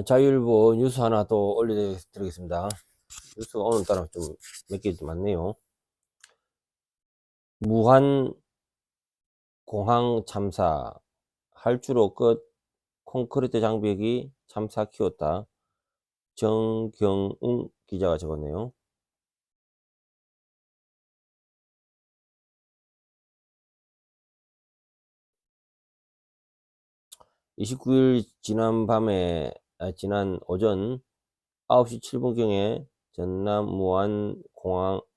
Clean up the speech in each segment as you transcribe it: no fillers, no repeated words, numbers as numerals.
자유일보 뉴스 하나 또 올려드리겠습니다. 뉴스가 오늘따라 좀 몇 개 좀 많네요. 무한 공항 참사, 할주로 끝 콘크리트 장벽이 참사 키웠다. 정경웅 기자가 적었네요. (29일) 지난 오전 9시 7분경에 전남 무안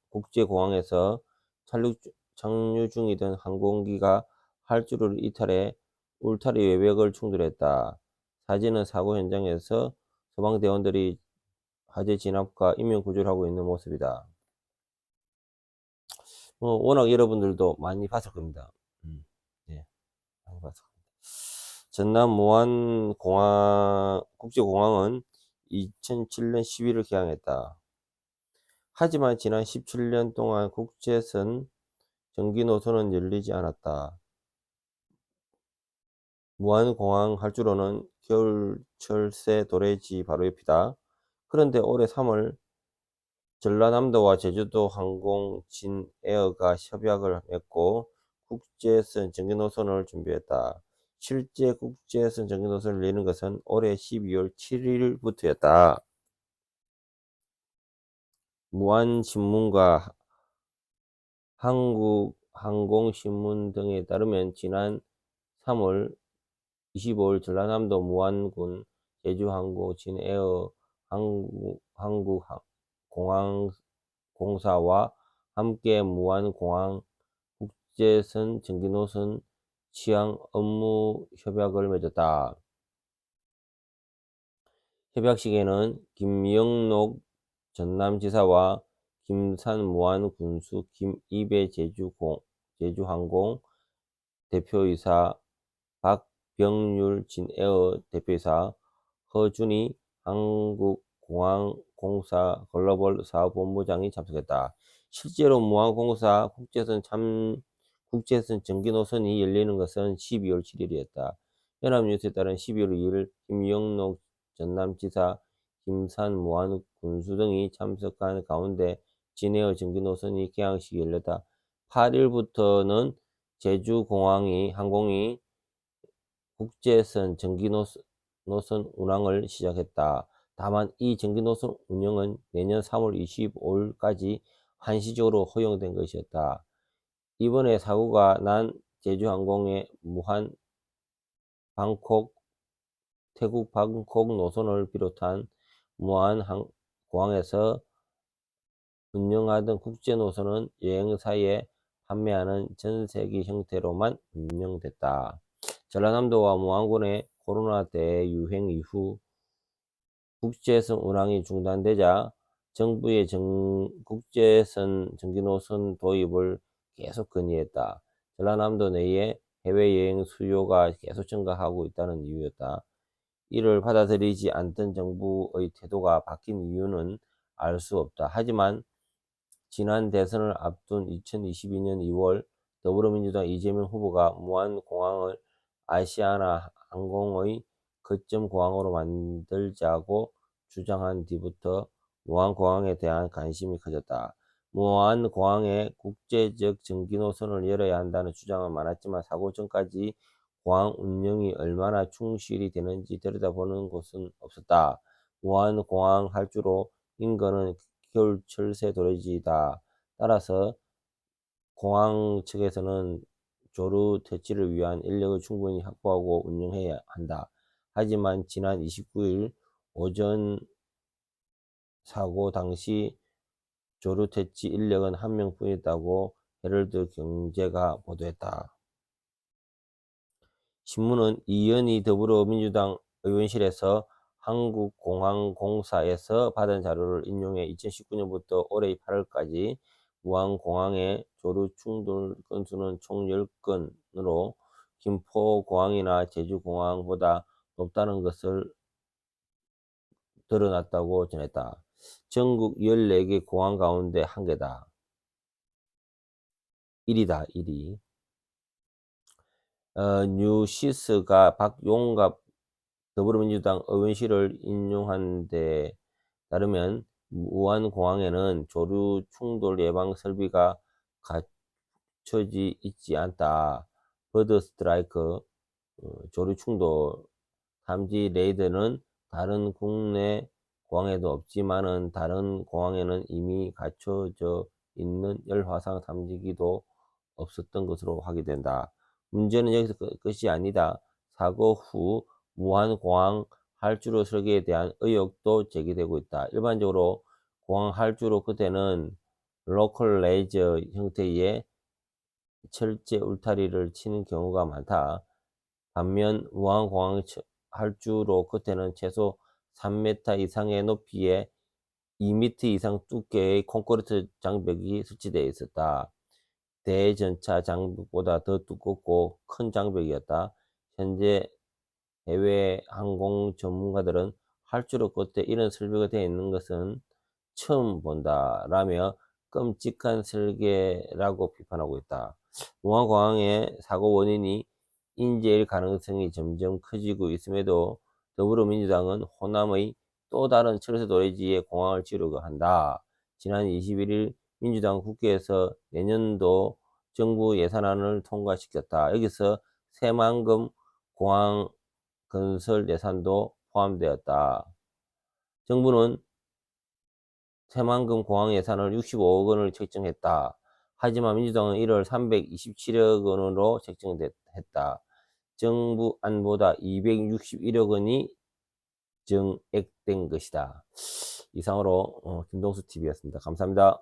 국제공항에서 착륙 중이던 항공기가 활주로를 이탈해 울타리 외벽을 충돌했다. 사진은 사고 현장에서 소방대원들이 화재 진압과 인명 구조를 하고 있는 모습이다. 워낙 여러분들도 많이 봤을 겁니다. 네, 많이 봤을 겁니다. 전남 무안 국제공항은 2007년 11월 개항했다. 하지만 지난 17년 동안 국제선 전기 노선은 열리지 않았다. 무안공항 활주로는 겨울철새 도래지 바로 옆이다. 그런데 올해 3월 전라남도와 제주도 항공 진에어가 협약을 맺고 국제선 전기 노선을 준비했다. 실제 국제선 전기 노선을 내는 것은 올해 12월 7일부터였다. 무안신문과 한국항공신문 등에 따르면 지난 3월 25일 전라남도 무안군 제주항공 진에어 한국공항공사와 함께 무안공항 국제선 전기노선 취항 업무 협약을 맺었다. 협약식에는 김영록 전남지사와 김산 무안군수, 김이배 제주항공 대표이사, 박병률 진에어 대표이사, 허준희 한국공항공사 글로벌 사업본부장이 참석했다. 실제로 무안공사 국제선 전기노선이 열리는 것은 12월 7일이었다. 연합뉴스에 따른 12월 2일 김영록 전남지사, 김산 무안군수 등이 참석한 가운데 진에어 전기노선이 개항식이 열렸다. 8일부터는 항공이 국제선 전기노선 운항을 시작했다. 다만 이 전기노선 운영은 내년 3월 25일까지 한시적으로 허용된 것이었다. 이번에 사고가 난 제주항공의 태국 방콕 노선을 비롯한 무안공항에서 운영하던 국제노선은 여행사에 판매하는 전세기 형태로만 운영됐다. 전라남도와 무안군의 코로나 대유행 이후 국제선 운항이 중단되자 정부의 국제선 전기노선 도입을 계속 건의했다. 전라남도 내에 해외여행 수요가 계속 증가하고 있다는 이유였다. 이를 받아들이지 않던 정부의 태도가 바뀐 이유는 알 수 없다. 하지만 지난 대선을 앞둔 2022년 2월 더불어민주당 이재명 후보가 무안공항을 아시아나 항공의 거점 공항으로 만들자고 주장한 뒤부터 무안공항에 대한 관심이 커졌다. 무안공항에 국제적 전기 노선을 열어야 한다는 주장은 많았지만 사고 전까지 공항 운영이 얼마나 충실히 되는지 들여다보는 곳은 없었다. 무안공항 활주로 인근은 겨울철새 도래지이다. 따라서 공항 측에서는 조류 퇴치를 위한 인력을 충분히 확보하고 운영해야 한다. 하지만 지난 29일 오전 사고 당시 조류 퇴치 인력은 1명뿐이었다고 헤럴드 경제가 보도했다. 신문은 이현희 더불어민주당 의원실에서 한국공항공사에서 받은 자료를 인용해 2019년부터 올해 8월까지 무안공항의 조류 충돌 건수는 총 10건으로 김포공항이나 제주공항보다 높다는 것을 드러났다고 전했다. 전국 14개 공항 가운데 1개다. 1위다. 1위. 뉴시스가 박용갑 더불어민주당 의원실을 인용한 데 따르면 무안공항에는 조류 충돌 예방 설비가 갖춰지 있지 않다. 버드 스트라이크 조류 충돌 탐지 레이더는 다른 국내 공항에도 없지만은 다른 공항에는 이미 갖춰져 있는 열화상 탐지기도 없었던 것으로 확인된다. 문제는 여기서 끝이 아니다. 사고 후 무한공항 할주로 설계에 대한 의혹도 제기되고 있다. 일반적으로 공항 할주로 끝에는 로컬 레이저 형태의 철제 울타리를 치는 경우가 많다. 반면 무한공항 할주로 끝에는 최소 3m 이상의 높이에 2m 이상 두께의 콘크리트 장벽이 설치되어 있었다. 대전차 장벽보다 더 두껍고 큰 장벽이었다. 현재 해외 항공 전문가들은 할주로 끝에 이런 설비가 되어 있는 것은 처음 본다라며 끔찍한 설계라고 비판하고 있다. 무안공항의 사고 원인이 인재일 가능성이 점점 커지고 있음에도 더불어민주당은 호남의 또 다른 철새 노래지에 공항을 지으려고 한다. 지난 21일 민주당 국회에서 내년도 정부 예산안을 통과시켰다. 여기서 새만금 공항 건설 예산도 포함되었다. 정부는 새만금 공항 예산을 65억 원을 책정했다. 하지만 민주당은 1월 327억 원으로 책정했다. 정부안보다 261억 원이 정액된 것이다. 이상으로 김동수 TV였습니다. 감사합니다.